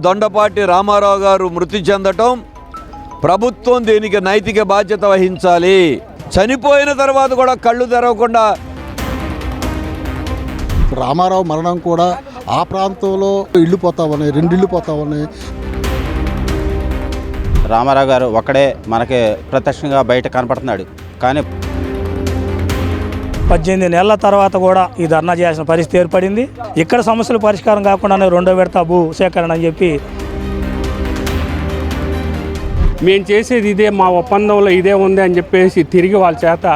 దొండపాటి రామారావు గారు మృతి చెందటం ప్రభుత్వం దీనికి నైతిక బాధ్యత వహించాలి. చనిపోయిన తర్వాత కూడా కళ్ళు తెరవకుండా రామారావు మరణం కూడా ఆ ప్రాంతంలో ఇళ్ళు పోతా ఉన్నాయి, 2 ఇళ్ళు పోతా ఉన్నాయి. రామారావు గారు ఒక్కడే మనకి ప్రత్యక్షంగా బయట కనపడుతున్నాడు. కానీ 18 నెలల తర్వాత కూడా ఈ ధర్నా చేయాల్సిన పరిస్థితి ఏర్పడింది. ఇక్కడ సమస్యలు పరిష్కారం కాకుండానే 2వ విడత భూ సేకరణ అని చెప్పి మేము చేసేది ఇదే, మా ఒప్పందంలో ఇదే ఉంది అని చెప్పేసి తిరిగి వాళ్ళ చేత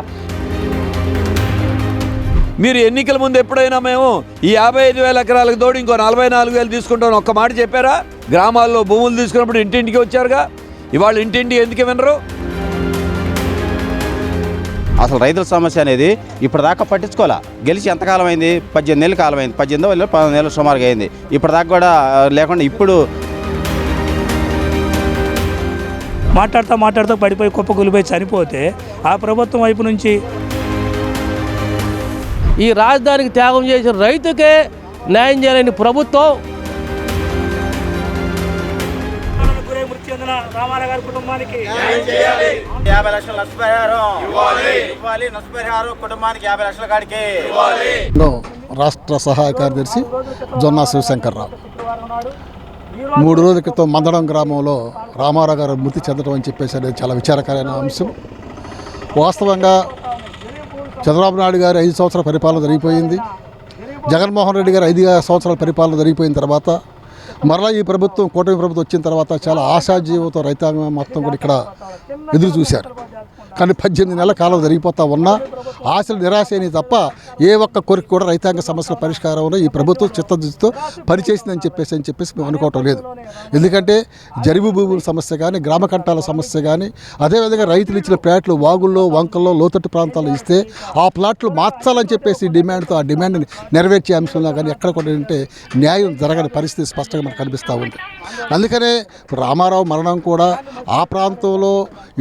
మీరు ఎన్నికల ముందు ఎప్పుడైనా మేము ఈ 55,000 ఎకరాలకు తోడు ఇంకో 44,000 తీసుకుంటామని ఒక్క మాట చెప్పారా? గ్రామాల్లో భూములు తీసుకున్నప్పుడు ఇంటింటికి వచ్చారుగా. ఇవాళ ఇంటింటి ఎందుకు వినరు? అసలు రైతుల సమస్య అనేది ఇప్పటిదాకా పట్టించుకోవాలా. గెలిచి ఎంతకాలం అయింది? 18 నెలల కాలం అయింది. 18 19 నెలలు సుమారుగా అయింది. ఇప్పటిదాకా కూడా లేకుండా ఇప్పుడు మాట్లాడుతూ పడిపోయి కుప్పకూలిపోయి చనిపోతే ఆ ప్రభుత్వం వైపు నుంచి ఈ రాజధానికి త్యాగం చేసిన రైతుకే న్యాయం చేయాలని ప్రభుత్వం రామారావు గారి కుటుంబానికి 50 లక్షల నష్టపరిహారం ఇవ్వాలి. నష్టపరిహారం కుటుంబానికి 50 లక్షల కాడికి రాష్ట్ర సహాయ కార్యదర్శి జొన్నా శివశంకర్రావు 3 రోజుల క్రితం మందడం గ్రామంలో రామారావు గారు మృతి చెందడం అని చెప్పేసి అనేది చాలా విచారకరమైన అంశం. వాస్తవంగా చంద్రబాబు నాయుడు గారు 5 సంవత్సరాల పరిపాలన జరిగిపోయింది. జగన్మోహన్ రెడ్డి గారు 5 సంవత్సరాల పరిపాలన జరిగిపోయిన తర్వాత మరలా ఈ ప్రభుత్వం, కూటమి ప్రభుత్వం వచ్చిన తర్వాత చాలా ఆశాజీవంతో రైతాంగం మొత్తం కూడా ఇక్కడ ఎదురు చూశారు. కానీ 18 నెలల కాలం జరిగిపోతా ఉన్నా ఆశలు నిరాశ అయినాయి తప్ప ఏ ఒక్క కోరిక కూడా రైతాంగ సమస్యల పరిష్కారంలో ఈ ప్రభుత్వం చిత్తశుద్ధితో పనిచేసిందని చెప్పేసి మేము అనుకోవటం లేదు. ఎందుకంటే జరుగు భూముల సమస్య కానీ, గ్రామ కంటాల సమస్య కానీ, అదేవిధంగా రైతులు ఇచ్చిన ప్లాట్లు వాగుల్లో, వంకల్లో, లోతట్టు ప్రాంతాల్లో ఇస్తే ఆ ప్లాట్లు మార్చాలని చెప్పేసి డిమాండ్తో ఆ డిమాండ్ని నెరవేర్చే అంశంలో కానీ ఎక్కడ కూడా ఏంటంటే న్యాయం జరగని పరిస్థితి స్పష్టంగా మనకు కనిపిస్తూ ఉంది. అందుకనే రామారావు మరణం కూడా ఆ ప్రాంతంలో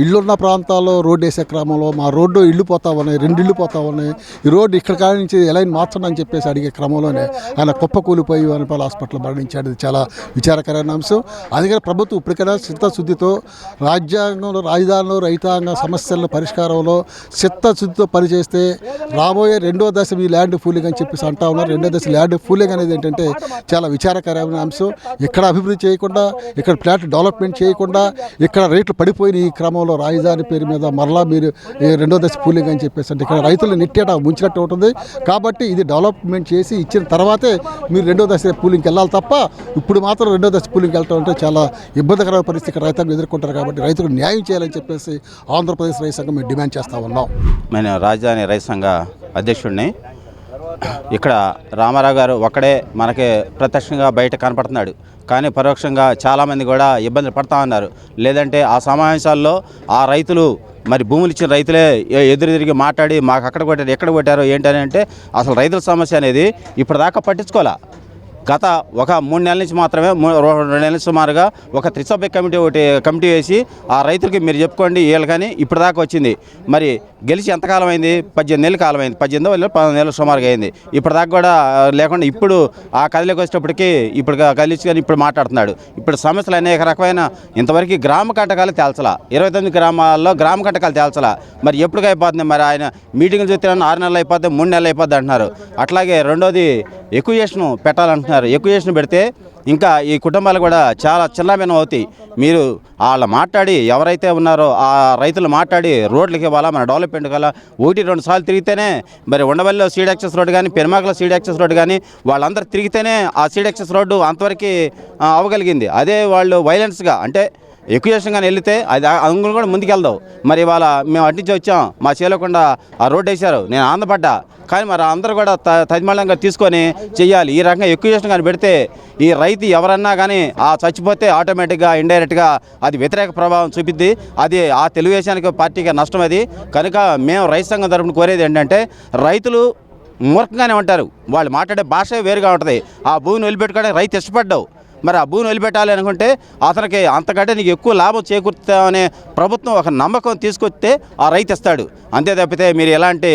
ఇళ్ళున్న ప్రాంతాల్లో రోడ్డు వేసే క్రమంలో మా రోడ్డు ఇళ్ళు పోతా ఉన్నాయి, 2 ఇళ్ళు పోతా ఉన్నాయి, ఈ రోడ్డు ఇక్కడ కాడి నుంచి ఎలైన్ మార్చండి అని చెప్పేసి అడిగే క్రమంలోనే ఆయన కుప్పకూలిపోయి వనపాల హాస్పిటల్ మరణించాడు. ఇది చాలా విచారకరమైన అంశం. అందుకని ప్రభుత్వం ఇప్పటికైనా చిత్తశుద్ధితో రాజ్యాంగంలో, రాజధానిలో రైతాంగ సమస్యల పరిష్కారంలో చిత్తశుద్ధితో పనిచేస్తే రాబోయే 2వ దశ ఈ ల్యాండ్ పూలింగ్ అని చెప్పేసి అంటా ఉన్నారు. 2వ దశ ల్యాండ్ పూలింగ్ అనేది ఏంటంటే చాలా విచారకరమైన అంశం. ఇక్కడ అభివృద్ధి చేయకుండా, ఇక్కడ ఫ్లాట్ డెవలప్మెంట్ చేయకుండా, ఇక్కడ రేట్లు పడిపోయిన ఈ క్రమంలో రాజధాని పేరు మీద మరలా మీరు 2వ దశ పూలింగ్ అని చెప్పేసి అంటే ఇక్కడ రైతులు నెట్టేట ముంచినట్టు ఉంటుంది. కాబట్టి ఇది డెవలప్మెంట్ చేసి ఇచ్చిన తర్వాతే మీరు 2వ దశ పూలింగ్కి వెళ్ళాలి తప్ప ఇప్పుడు మాత్రం 2వ దశ పూలింగ్కి వెళ్ళటం అంటే చాలా ఇబ్బందికరమైన పరిస్థితి ఇక్కడ రైతాంగం ఎదుర్కొంటారు. కాబట్టి రైతులకు న్యాయం చేయాలని చెప్పేసి ఆంధ్రప్రదేశ్ రైతు సంఘం మేము డిమాండ్ చేస్తూ ఉన్నాం. నేను రాజధాని రైతు సంఘ అధ్యక్షుడిని. ఇక్కడ రామారావు గారు ఒక్కడే మనకి ప్రత్యక్షంగా బయట కనపడుతున్నాడు. కానీ పరోక్షంగా చాలామంది కూడా ఇబ్బందులు పడతా ఉన్నారు. లేదంటే ఆ సమావేశాల్లో ఆ రైతులు మరి భూములు ఇచ్చిన రైతులే ఎదురు తిరిగి మాట్లాడి మాకు అక్కడ కొట్టారు, ఎక్కడ కొట్టారో ఏంటని అంటే అసలు రైతుల సమస్య అనేది ఇప్పటిదాకా పట్టించుకోవాలా. గత ఒక 3 నెలల నుంచి మాత్రమే 2 నెలల సుమారుగా ఒక త్రిసభ్య కమిటీ వేసి ఆ రైతులకి మీరు చెప్పుకోండి వీళ్ళు కానీ ఇప్పటిదాకా వచ్చింది. మరి గెలిచి ఎంతకాలం అయింది? 18 నెలల కాలం అయింది. 18 19 నెలలు సుమారుగా అయింది. ఇప్పటిదాకా కూడా లేకుండా ఇప్పుడు ఆ కదిలోకి వచ్చేటప్పటికి ఇప్పుడు కదిలించి కానీ ఇప్పుడు మాట్లాడుతున్నాడు. ఇప్పుడు సమస్యలు అనేక రకమైన ఇంతవరకు గ్రామ కంటకాలు తేల్చలా, 29 గ్రామాల్లో గ్రామ కంటకాలు తేల్చలా. మరి ఎప్పటికి అయిపోతుంది? మరి ఆయన మీటింగ్లు చూస్తే 6 నెలలు అయిపోద్ది, 3 నెలలు అయిపోద్ది అంటున్నారు. అట్లాగే రెండోది ఎక్విజేషన్ పెట్టాలంటున్నారు. ఎక్విజేషన్ పెడితే ఇంకా ఈ కుటుంబాలు కూడా చాలా చిన్నభిన్నం అవుతాయి. మీరు వాళ్ళ మాట్లాడి ఎవరైతే ఉన్నారో ఆ రైతులు మాట్లాడి రోడ్లకి ఇవ్వాలా, మన డెవలప్మెంట్ కల్లా 1-2 సార్లు తిరిగితేనే మరి ఉండవల్లిలో సీడ్ యాక్సెస్ రోడ్డు కానీ, పెరుమాకలో సీడ్ యాక్సెస్ రోడ్డు కానీ వాళ్ళందరూ తిరిగితేనే ఆ సీడ్ యాక్సెస్ రోడ్డు అంతవరకు అవ్వగలిగింది. అదే వాళ్ళు వైలెన్స్గా అంటే ఎక్విజేషన్ కానీ వెళితే అది అంగులు కూడా ముందుకెళ్దావు. మరి ఇవాళ మేము అట్నుంచి వచ్చాం, మా చేయకుండా ఆ రోడ్డు వేశారు, నేను ఆనందపడ్డా. కానీ మరి అందరూ కూడా తజ్మళంగా తీసుకొని చెయ్యాలి. ఈ రకంగా ఎక్విజేషన్ కానీ పెడితే ఈ రైతు ఎవరన్నా కానీ ఆ చచ్చిపోతే ఆటోమేటిక్గా ఇండైరెక్ట్గా అది వ్యతిరేక ప్రభావం చూపిద్ది. అది ఆ తెలుగుదేశానికి పార్టీకి నష్టం. అది కనుక మేము రైతు సంఘం తరపున కోరేది ఏంటంటే రైతులు మూర్ఖంగానే ఉంటారు. వాళ్ళు మాట్లాడే భాష వేరుగా ఉంటుంది. ఆ భూమిని వదిలిపెట్టుకోవడానికి రైతు ఇష్టపడ్డావు. మరి ఆ భూమిని వదిలిపెట్టాలి అనుకుంటే అతనికి అంతకంటే నీకు ఎక్కువ లాభం చేకూరుతామనే ప్రభుత్వం ఒక నమ్మకం తీసుకొస్తే ఆ రైతు ఇస్తాడు. అంతే తప్పితే మీరు ఎలాంటి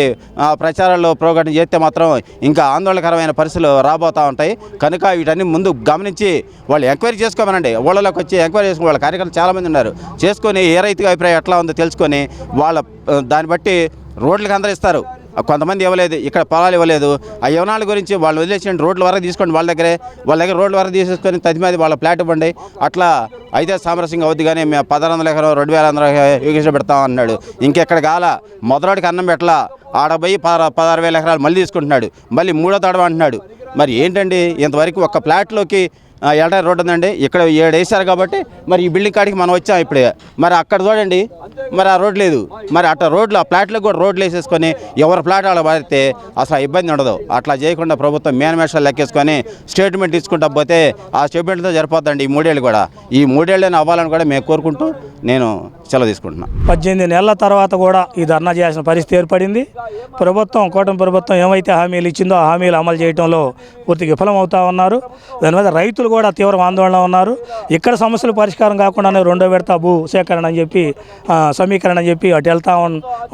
ప్రచారాల్లో ప్రోగ్రాం చేస్తే మాత్రం ఇంకా ఆందోళనకరమైన పరిస్థితులు రాబోతూ ఉంటాయి. కనుక వీటన్ని ముందు గమనించి వాళ్ళు ఎంక్వైరీ చేసుకోమనండి. ఊళ్ళలోకి వచ్చి ఎంక్వైరీ చేసుకుని వాళ్ళ కార్యకర్తలు చాలామంది ఉన్నారు, చేసుకొని ఏ రైతుకి అభిప్రాయం ఎట్లా ఉందో తెలుసుకొని వాళ్ళ దాన్ని బట్టి రోడ్లకు అందరూ ఇస్తారు. కొంతమంది ఇవ్వలేదు, ఇక్కడ పొలాలు ఇవ్వలేదు. ఆ యవనాల గురించి వాళ్ళు వదిలేసిన రోడ్ల వరకు తీసుకోండి, వాళ్ళ దగ్గర రోడ్ల వరకు తీసేసుకొని తదిమీది వాళ్ళ ఫ్లాట్ ఇవ్వండి. అట్లా అయితే సామరస్యంగా అవుద్ది. కానీ మేము 1,100 ఎకరం 2,000 యోగేశ్వర పెడతాం అన్నాడు. ఇంకెక్కడ కాల మొదటికి అన్నం పెట్టలా, ఆడపోయి 16,000 ఎకరాలు మళ్ళీ తీసుకుంటున్నాడు, మళ్ళీ 3వ తడవ అంటున్నాడు. మరి ఏంటండి, ఇంతవరకు ఒక్క ఫ్లాట్లోకి ఎల్టైర్ రోడ్డు ఉందండి, ఇక్కడ 7 వేసారు కాబట్టి మరి ఈ బిల్డింగ్ కాడికి మనం వచ్చాం ఇప్పుడే. మరి అక్కడ చూడండి, మరి ఆ రోడ్ లేదు. మరి అట్లా రోడ్లు ఆ ఫ్లాట్లకు కూడా రోడ్లు వేసేసుకొని ఎవరి ఫ్లాట్ వాళ్ళ పడితే అసలు ఇబ్బంది ఉండదు. అట్లా చేయకుండా ప్రభుత్వం మేనిమేషాలు లెక్కేసుకొని స్టేట్మెంట్ తీసుకుంటా పోతే ఆ స్టేట్మెంట్తో సరిపోతుందండి ఈ 3 ఏళ్ళు కూడా. ఈ 3 ఏళ్ళని అవ్వాలని కూడా మేము కోరుకుంటూ నేను సెలవు తీసుకుంటున్నాను. 18 నెలల తర్వాత కూడా ఈ ధర్నా చేయాల్సిన పరిస్థితి ఏర్పడింది. ప్రభుత్వం, కూటమి ప్రభుత్వం ఏమైతే హామీలు ఇచ్చిందో ఆ హామీలు అమలు చేయడంలో పూర్తిగా విఫలమవుతా ఉన్నారు. దానివల్ల రైతులు కూడా తీవ్ర ఆందోళన ఉన్నారు. ఇక్కడ సమస్యలు పరిష్కారం కాకుండానే 2వ విడత భూ సేకరణ అని చెప్పి సమీకరణ అని చెప్పి అటు వెళ్తా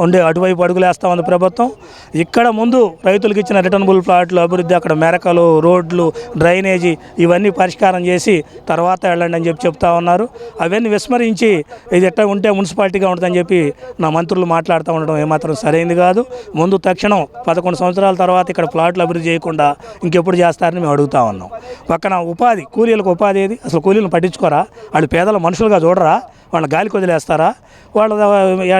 ఉండి అటువైపు అడుగులేస్తూ ఉంది ప్రభుత్వం. ఇక్కడ ముందు రైతులకు ఇచ్చిన రిటర్నబుల్ ప్లాట్లు అభివృద్ధి, అక్కడ మెరకలు, రోడ్లు, డ్రైనేజీ ఇవన్నీ పరిష్కారం చేసి తర్వాత వెళ్ళండి అని చెప్తా ఉన్నారు. అవన్నీ విస్మరించి ఇది ఎట్లా ఉంటే మున్సిపాలిటీగా ఉంటుందని చెప్పి నా మంత్రులు మాట్లాడుతూ ఉండడం ఏమాత్రం సరైంది కాదు. ముందు తక్షణం 11 సంవత్సరాల తర్వాత ఇక్కడ ప్లాట్లు అభివృద్ధి చేయకుండా ఇంకెప్పుడు చేస్తారని మేము అడుగుతా ఉన్నాం. పక్కన ఉపాధి, కూలీలకు ఉపాధి ఏది? అసలు కూలీలను పట్టించుకోరా? వాళ్ళు పేదల మనుషులుగా చూడరా? వాళ్ళ గాలికి వదిలేస్తారా? వాళ్ళు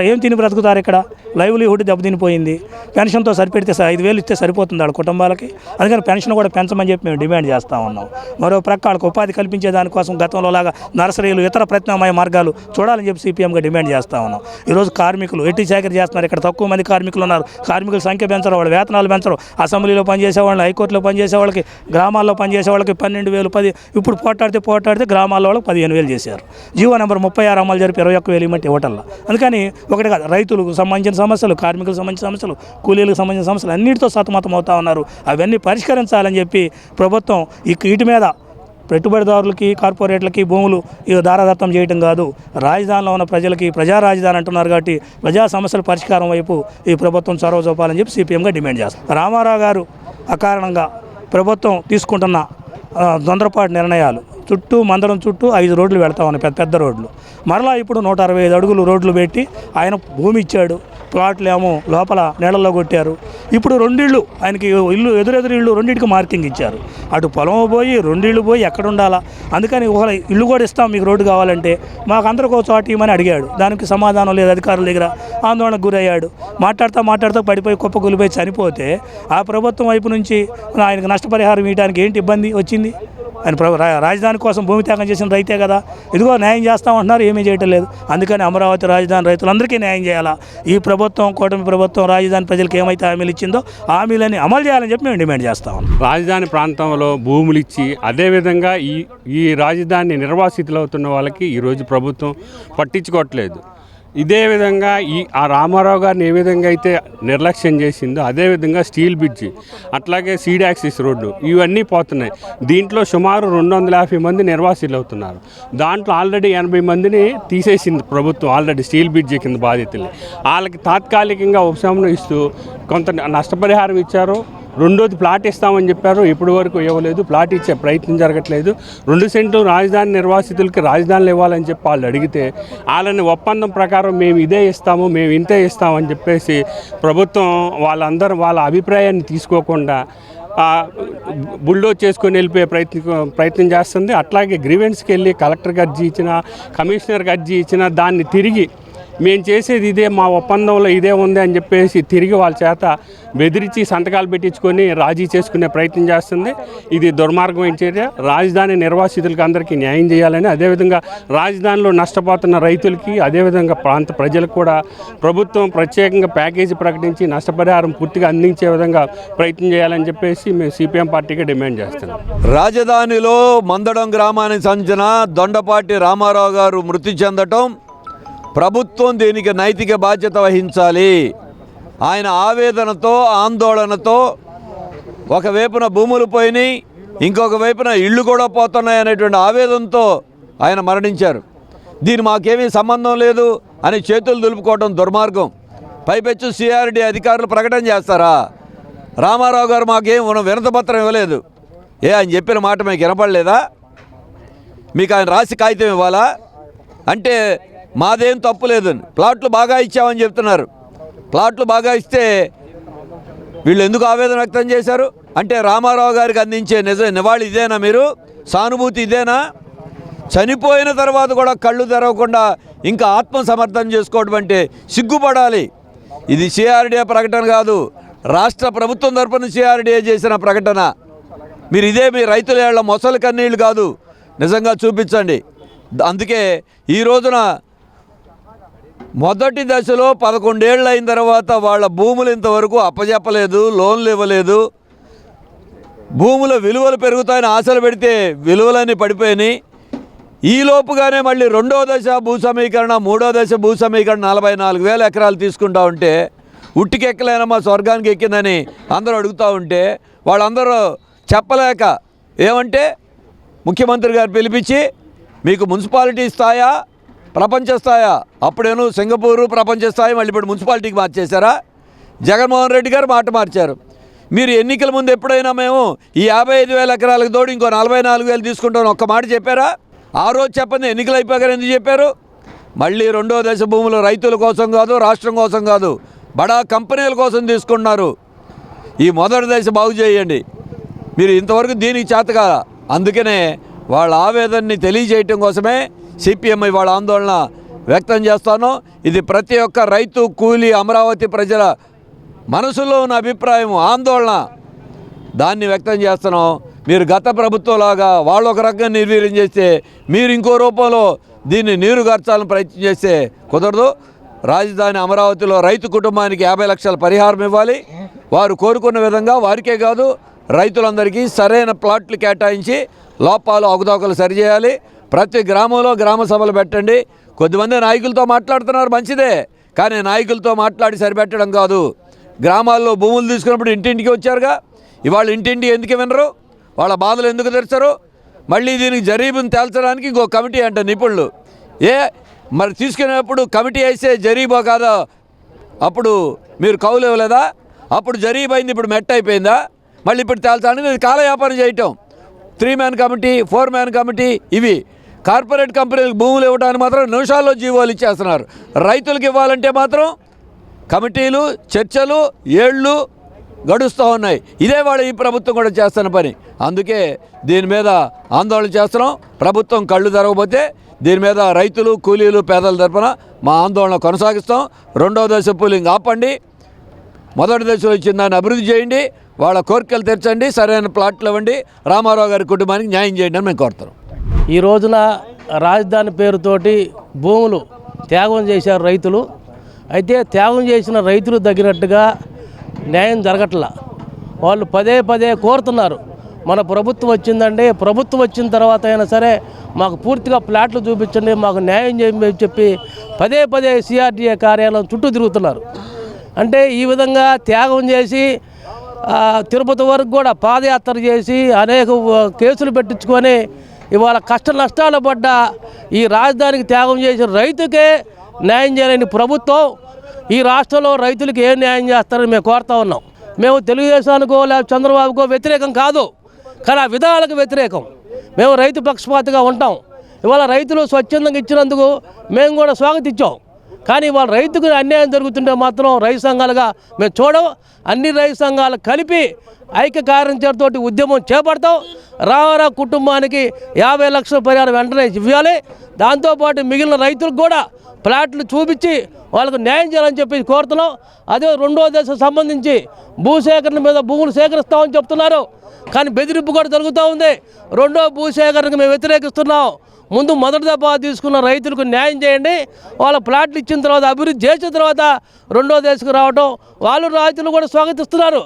ఏం తిని బ్రతుకుతారు? ఇక్కడ లైవ్లీహుడ్ దెబ్బతినిపోయింది. పెన్షన్తో సరిపెడితే 5,000 ఇస్తే సరిపోతుంది వాళ్ళ కుటుంబాలకి. అందుకని పెన్షన్ కూడా పెంచమని చెప్పి మేము డిమాండ్ చేస్తూ ఉన్నాం. మరో ప్రక్క వాళ్ళకి ఉపాధి కల్పించే దానికోసం గతంలో లాగా నర్సరీలు, ఇతర ప్రత్యామ్నాయ మార్గాలు చూడాలని చెప్పి సిపిఎంగా డిమాండ్ చేస్తూ ఉన్నాం. ఈరోజు కార్మికులు ఎట్టి చాకరీ చేస్తున్నారు. ఇక్కడ తక్కువ మంది కార్మికులు ఉన్నారు. కార్మికుల సంఖ్య పెంచరు, వాళ్ళ వేతనాలు పెంచరు. అసెంబ్లీలో పనిచేసే వాళ్ళని, హైకోర్టులో పనిచేసే వాళ్ళకి, గ్రామాల్లో పనిచేసే వాళ్ళకి 12,000, 10. ఇప్పుడు పోటాడితే గ్రామాల్లో వాళ్ళకి 15,000 చేశారు. జీవో నెంబర్ 36 అమలు జరిపి 21,000 ఇవ్వమంటే ఇవ్వటల్లా. అందుకని ఒకటి కాదు, రైతులకు సంబంధించిన సమస్యలు, కార్మికులకు సంబంధించిన సమస్యలు, కూలీలకు సంబంధించిన సమస్యలు అన్నిటితో సతమతం అవుతా ఉన్నారు. అవన్నీ పరిష్కరించాలని చెప్పి ప్రభుత్వం వీటి మీద పెట్టుబడిదారులకి, కార్పొరేట్లకి భూములు దారాదత్తం చేయడం కాదు, రాజధానిలో ఉన్న ప్రజలకి ప్రజా రాజధాని అంటున్నారు కాబట్టి ప్రజా సమస్యల పరిష్కారం వైపు ఈ ప్రభుత్వం చొరవ చూపాలని చెప్పి సిపిఎంగా డిమాండ్ చేస్తారు. రామారావు గారు అకారణంగా ప్రభుత్వం తీసుకుంటున్న తొందరపాటు నిర్ణయాలు మందడం చుట్టూ 5 రోడ్లు వెళ్తా ఉన్నాయి, పెద్ద రోడ్లు. మరలా ఇప్పుడు 165 అడుగులు రోడ్లు పెట్టి ఆయన భూమి ఇచ్చాడు. ప్లాట్లు ఏమో లోపల నీళ్ళల్లో కొట్టారు. ఇప్పుడు 2 ఇళ్ళు ఆయనకి ఇల్లు, ఎదురెదురు ఇళ్ళు 2టికి మార్కింగ్ ఇచ్చారు. అటు పొలం పోయి 2 ఇళ్ళు పోయి ఎక్కడ ఉండాలా? అందుకని ఒక ఇల్లు కూడా ఇస్తాం మీకు రోడ్డు కావాలంటే, మాకు అందరికీ ఒక చోట ఇవ్వమని అడిగాడు. దానికి సమాధానం లేదు. అధికారుల దగ్గర ఆందోళనకు గురయ్యాడు. మాట్లాడుతూ పడిపోయి కుప్పకూలిపోయి చనిపోతే ఆ ప్రభుత్వం వైపు నుంచి ఆయనకు నష్టపరిహారం ఇవ్వడానికి ఏంటి ఇబ్బంది వచ్చింది? ఆయన రాజధాని కోసం భూమి త్యాగం చేసిన రైతే కదా. ఇదిగో న్యాయం చేస్తామంటున్నారు, ఏమీ చేయటం లేదు. అందుకని అమరావతి రాజధాని రైతులందరికీ న్యాయం చేయాలా. ఈ ప్రభుత్వం, కూటమి ప్రభుత్వం రాజధాని ప్రజలకు ఏమైతే హామీలు ఇచ్చిందో హామీలని అమలు చేయాలని చెప్పి మేము డిమాండ్ చేస్తాం. రాజధాని ప్రాంతంలో భూములు ఇచ్చి అదేవిధంగా ఈ రాజధాని నిర్వాసితులు అవుతున్న వాళ్ళకి ఈరోజు ప్రభుత్వం పట్టించుకోవట్లేదు. ఇదే విధంగా ఆ రామారావు గారిని ఏ విధంగా అయితే నిర్లక్ష్యం చేసిందో అదేవిధంగా స్టీల్ బ్రిడ్జి, అట్లాగే సీడ్ యాక్సిస్ రోడ్డు ఇవన్నీ పోతున్నాయి. దీంట్లో సుమారు 250 మంది నిర్వాసితులు అవుతున్నారు. దాంట్లో ఆల్రెడీ 80 మందిని తీసేసింది ప్రభుత్వం ఆల్రెడీ స్టీల్ బ్రిడ్జి కింద బాధితుల్ని. వాళ్ళకి తాత్కాలికంగా ఉపశమనం ఇస్తూ కొంత నష్టపరిహారం ఇచ్చారు. 2వ ప్లాట్ ఇస్తామని చెప్పారు, ఇప్పటి వరకు ఇవ్వలేదు. ప్లాట్ ఇచ్చే ప్రయత్నం జరగట్లేదు. 2 సెంట్లు రాజధాని నిర్వాసితులకి రాజధానులు ఇవ్వాలని చెప్పి వాళ్ళు అడిగితే వాళ్ళని ఒప్పందం ప్రకారం మేము ఇదే ఇస్తాము, మేము ఇంతే ఇస్తామని చెప్పేసి ప్రభుత్వం వాళ్ళ అభిప్రాయాన్ని తీసుకోకుండా బుల్డోజ్ చేసుకొని వెళ్ళిపోయే ప్రయత్నం చేస్తుంది. అట్లాగే గ్రీవెన్స్కి వెళ్ళి కలెక్టర్కి అర్జీ ఇచ్చినా, కమిషనర్కి అర్జీ ఇచ్చినా దాన్ని తిరిగి మేము చేసేది ఇదే, మా ఒప్పందంలో ఇదే ఉంది అని చెప్పేసి తిరిగి వాళ్ళ చేత బెదిరించి సంతకాలు పెట్టించుకొని రాజీ చేసుకునే ప్రయత్నం చేస్తుంది. ఇది దుర్మార్గమైన చర్య. రాజధాని నిర్వాసితులకి అందరికీ న్యాయం చేయాలని, అదేవిధంగా రాజధానిలో నష్టపోతున్న రైతులకి, అదేవిధంగా ప్రాంత ప్రజలకు కూడా ప్రభుత్వం ప్రత్యేకంగా ప్యాకేజీ ప్రకటించి నష్టపరిహారం పూర్తిగా అందించే విధంగా ప్రయత్నం చేయాలని చెప్పేసి మేము సిపిఎం పార్టీగా డిమాండ్ చేస్తున్నాం. రాజధానిలో మందడం గ్రామానికి సంబంధించిన దొండపాటి రామారావు గారు మృతి చెందటం ప్రభుత్వం దీనికి నైతిక బాధ్యత వహించాలి. ఆయన ఆవేదనతో, ఆందోళనతో ఒకవైపున భూములు పోయినాయి, ఇంకొక వైపున ఇళ్ళు కూడా పోతున్నాయి అనేటువంటి ఆవేదనతో ఆయన మరణించారు. దీని మాకేమీ సంబంధం లేదు అని చేతులు దులుపుకోవడం దుర్మార్గం. పైపెచ్చు సిఆర్డి అధికారులు ప్రకటన చేస్తారా? రామారావు గారు మాకేం వినతిపత్రం ఇవ్వలేదు. ఆయన చెప్పిన మాట మీకు వినపడలేదా? మీకు ఆయన రాసి కాగితం ఇవ్వాలా? అంటే మాదేం తప్పు లేదు, ప్లాట్లు బాగా ఇచ్చామని చెప్తున్నారు. ప్లాట్లు బాగా ఇస్తే వీళ్ళు ఎందుకు ఆవేదన వ్యక్తం చేశారు? అంటే రామారావు గారికి అందించే నివాళి ఇదేనా? మీరు సానుభూతి ఇదేనా? చనిపోయిన తర్వాత కూడా కళ్ళు తెరవకుండా ఇంకా ఆత్మసమర్థన చేసుకోవడం అంటే సిగ్గుపడాలి. ఇది సిఆర్డీఏ ప్రకటన కాదు, రాష్ట్ర ప్రభుత్వం తరపున సిఆర్డీఏ చేసిన ప్రకటన. మీరు ఇదే మీ రైతుల ఏళ్ల మొసలి కన్నీళ్ళు కాదు, నిజంగా చూపించండి. అందుకే ఈ రోజున మొదటి దశలో 11 ఏళ్ళు అయిన తర్వాత వాళ్ళ భూములు ఇంతవరకు అప్పజెప్పలేదు, లోన్లు ఇవ్వలేదు. భూముల విలువలు పెరుగుతాయని ఆశలు పెడితే విలువలన్నీ పడిపోయినాయి. ఈలోపుగానే మళ్ళీ 2వ దశ భూ సమీకరణ, 3వ దశ భూ సమీకరణ 44,000 ఎకరాలు తీసుకుంటా ఉంటే ఉట్టికెక్కలేనమ్మా స్వర్గానికి ఎక్కిందని అందరూ అడుగుతూ ఉంటే వాళ్ళందరూ చెప్పలేక ఏమంటే ముఖ్యమంత్రి గారు పిలిపించి మీకు మున్సిపాలిటీ స్థాయా ప్రపంచ స్థాయా? అప్పుడేను సింగపూరు ప్రపంచ స్థాయి, మళ్ళీ ఇప్పుడు మున్సిపాలిటీకి మార్చేశారా? జగన్మోహన్ రెడ్డి గారు మాట మార్చారు. మీరు ఎన్నికల ముందు ఎప్పుడైనా మేము ఈ 55,000 ఎకరాలకు తోడు ఇంకో 44,000 తీసుకుంటామని ఒక్క మాట చెప్పారా? ఆ రోజు చెప్పండి, ఎన్నికలు అయిపోయాక ఎందుకు చెప్పారు? మళ్ళీ 2వ దశ భూములు రైతుల కోసం కాదు, రాష్ట్రం కోసం కాదు, బడా కంపెనీల కోసం తీసుకుంటున్నారు. ఈ మొదటి దశ బాగు చేయండి. మీరు ఇంతవరకు దీనికి చేతగా. అందుకనే వాళ్ళ ఆవేదనని తెలియజేయటం కోసమే సిపిఎంఐ వాళ్ళ ఆందోళన వ్యక్తం చేస్తాను. ఇది ప్రతి ఒక్క రైతు, కూలీ, అమరావతి ప్రజల మనసులో ఉన్న అభిప్రాయం, ఆందోళన, దాన్ని వ్యక్తం చేస్తున్నాం. మీరు గత ప్రభుత్వంలాగా వాళ్ళు ఒక రకంగా నిర్వీర్యం చేస్తే మీరు ఇంకో రూపంలో దీన్ని నీరుగార్చాలని ప్రయత్నం చేస్తే కుదరదు. రాజధాని అమరావతిలో రైతు కుటుంబానికి 50 లక్షల పరిహారం ఇవ్వాలి. వారు కోరుకున్న విధంగా వారికే కాదు రైతులందరికీ సరైన ప్లాట్లు కేటాయించి లోపాలు అవకతవకలు సరిచేయాలి. ప్రతి గ్రామంలో గ్రామ సభలు పెట్టండి. కొద్దిమంది నాయకులతో మాట్లాడుతున్నారు, మంచిదే, కానీ నాయకులతో మాట్లాడి సరిపెట్టడం కాదు. గ్రామాల్లో భూములు తీసుకున్నప్పుడు ఇంటింటికి వచ్చారుగా, ఇవాళ ఇంటింటికి ఎందుకు వినరు? వాళ్ళ బాధలు ఎందుకు తెరుస్తారు? మళ్ళీ దీనికి జరీబుని తేల్చడానికి ఇంకో కమిటీ అంట నిపుణులు. మరి తీసుకునేప్పుడు కమిటీ వేస్తే జరీబా కాదా? అప్పుడు మీరు కౌలు ఇవ్వలేదా? అప్పుడు జరీబ్ అయింది, ఇప్పుడు మెట్ అయిపోయిందా? మళ్ళీ ఇప్పుడు తేల్చాలని ఇది కాలయాపన చేయటం. 3 మ్యాన్ కమిటీ, 4 మ్యాన్ కమిటీ, ఇవి కార్పొరేట్ కంపెనీలకు భూములు ఇవ్వడానికి మాత్రం నిమిషాల్లో జీవోలు ఇచ్చేస్తున్నారు. రైతులకు ఇవ్వాలంటే మాత్రం కమిటీలు, చర్చలు, ఏళ్ళు గడుస్తూ ఉన్నాయి. ఇదే వాళ్ళు ఈ ప్రభుత్వం కూడా చేస్తున్న పని. అందుకే దీని మీద ఆందోళన చేస్తున్నాం. ప్రభుత్వం కళ్ళు తెరవకపోతే దీని మీద రైతులు, కూలీలు, పేదల తరపున మా ఆందోళన కొనసాగిస్తాం. 2వ దశ పూలింగ్ ఆపండి, మొదటి దశలో ఇచ్చిన దాన్ని అభివృద్ధి చేయండి, వాళ్ళ కోరికలు తెరచండి, సరైన ప్లాట్లు ఇవ్వండి, రామారావు గారి కుటుంబానికి న్యాయం చేయండి అని మేము కోరుతున్నాం. ఈ రోజున రాజధాని పేరుతోటి భూములు త్యాగం చేశారు రైతులు. అయితే త్యాగం చేసిన రైతులు తగినట్టుగా న్యాయం జరగట్లా. వాళ్ళు పదే పదే కోరుతున్నారు, మన ప్రభుత్వం వచ్చిందండి, ప్రభుత్వం వచ్చిన తర్వాత అయినా సరే మాకు పూర్తిగా ప్లాట్లు చూపించండి, మాకు న్యాయం చేయమని చెప్పి పదే పదే సిఆర్డీఏ కార్యాలయం చుట్టూ తిరుగుతున్నారు. అంటే ఈ విధంగా త్యాగం చేసి తిరుపతి వరకు కూడా పాదయాత్ర చేసి అనేక కేసులు పెట్టించుకొని ఇవాళ కష్ట నష్టాలు పడ్డ ఈ రాజధానికి త్యాగం చేసిన రైతుకే న్యాయం చేయలేని ప్రభుత్వం ఈ రాష్ట్రంలో రైతులకు ఏం న్యాయం చేస్తారని మేము కోరుతా ఉన్నాం. మేము తెలుగుదేశానికో లేదా చంద్రబాబుకో వ్యతిరేకం కాదు, కానీ ఆ విధానాలకు వ్యతిరేకం. మేము రైతు పక్షపాతిగా ఉంటాం. ఇవాళ రైతులు స్వచ్ఛందంగా ఇచ్చినందుకు మేము కూడా స్వాగతించాం. కానీ వాళ్ళ రైతుకు అన్యాయం జరుగుతుంటే మాత్రం రైతు సంఘాలుగా మేము చూడం. అన్ని రైతు సంఘాలు కలిపి ఐక్య కార్యాచరణతోటి ఉద్యమం చేపడతాం. రామారావు కుటుంబానికి 50 లక్షల పరిహారం వెంటనే ఇవ్వాలి. దాంతోపాటు మిగిలిన రైతులకు కూడా ప్లాట్లు చూపించి వాళ్ళకు న్యాయం చేయాలని చెప్పి కోరుతున్నాం. అదే 2వ దశ సంబంధించి భూసేకరణ మీద భూములు సేకరిస్తామని చెప్తున్నారు, కానీ బెదిరింపు కూడా జరుగుతూ ఉంది. 2వ భూసేకరణకు మేము వ్యతిరేకిస్తున్నాం. ముందు మొదటి దఫా తీసుకున్న రైతులకు న్యాయం చేయండి, వాళ్ళ ప్లాట్లు ఇచ్చిన తర్వాత అభివృద్ధి చేసిన తర్వాత 2వ దశకు రావడం వాళ్ళు రైతులు కూడా స్వాగతిస్తున్నారు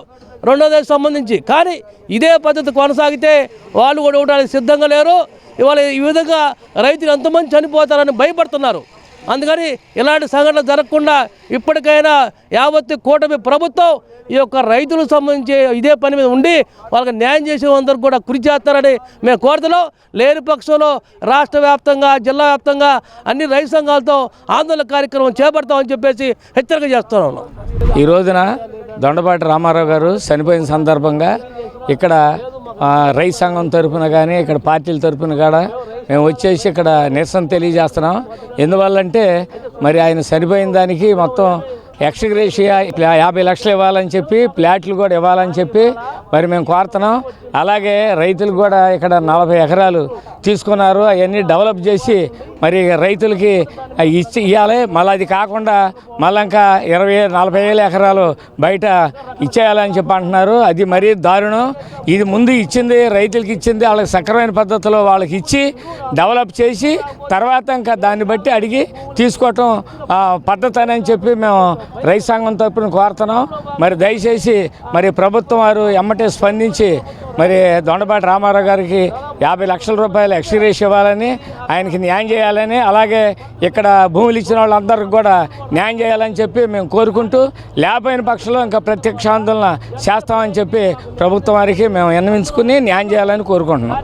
2వ దశకు సంబంధించి. కానీ ఇదే పద్ధతి కొనసాగితే వాళ్ళు కూడా ఇవ్వడానికి సిద్ధంగా లేరు. ఇవాళ ఈ విధంగా రైతులు ఎంతమంది చనిపోతారని భయపడుతున్నారు. అందుకని ఇలాంటి సంఘటనలు జరగకుండా ఇప్పటికైనా యావత్తు కూటమి ప్రభుత్వం ఈ యొక్క రైతులకు సంబంధించి ఇదే పని మీద ఉండి వాళ్ళకి న్యాయం చేసేందరూ కూడా కృషి చేస్తారని మేము కోరుతున్నాం. లేని పక్షంలో రాష్ట్ర వ్యాప్తంగా జిల్లా వ్యాప్తంగా అన్ని రైతు సంఘాలతో ఆందోళన కార్యక్రమం చేపడతామని చెప్పేసి హెచ్చరిక చేస్తున్నాం. ఈ రోజున దొండపాటి రామారావు గారు చనిపోయిన సందర్భంగా ఇక్కడ రైతు సంఘం తరఫున కానీ ఇక్కడ పార్టీల తరఫున కూడా మేము వచ్చేసి ఇక్కడ నిరసన తెలియజేస్తున్నాం. ఎందువల్లంటే మరి ఆయన చనిపోయిన దానికి మొత్తం ఎక్స్గ్రేషియా 50 లక్షలు ఇవ్వాలని చెప్పి ప్లాట్లు కూడా ఇవ్వాలని చెప్పి మరి మేము కోరుతున్నాం. అలాగే రైతులు కూడా ఇక్కడ 40 ఎకరాలు తీసుకున్నారు, అవన్నీ డెవలప్ చేసి మరి రైతులకి ఇవ్వాలి. మళ్ళీ అది కాకుండా మళ్ళీ ఇంకా 40,000 ఎకరాలు బయట ఇచ్చేయాలని చెప్పి అంటున్నారు. అది మరీ దారుణం. ఇది ముందు ఇచ్చింది రైతులకి ఇచ్చింది వాళ్ళకి సక్రమైన పద్ధతిలో వాళ్ళకి ఇచ్చి డెవలప్ చేసి తర్వాత ఇంకా దాన్ని బట్టి అడిగి తీసుకోవటం పద్ధతి అని చెప్పి మేము రైతు సంఘం తరపున కోరుతున్నాం. మరి దయచేసి మరి ప్రభుత్వం వారు ఎమ్మటే స్పందించి మరి దొండపాటి రామారావు గారికి 50 లక్షల రూపాయలు ఎక్స్గ్రేషియా ఇవ్వాలని, ఆయనకి న్యాయం చేయాలని, అలాగే ఇక్కడ భూములు ఇచ్చిన వాళ్ళందరికీ కూడా న్యాయం చేయాలని చెప్పి మేము కోరుకుంటూ, లేకపోయిన పక్షంలో ఇంకా ప్రత్యక్ష ఆందోళన చేస్తామని చెప్పి ప్రభుత్వం వారికి మేము విన్నవించుకుని న్యాయం చేయాలని కోరుకుంటున్నాం.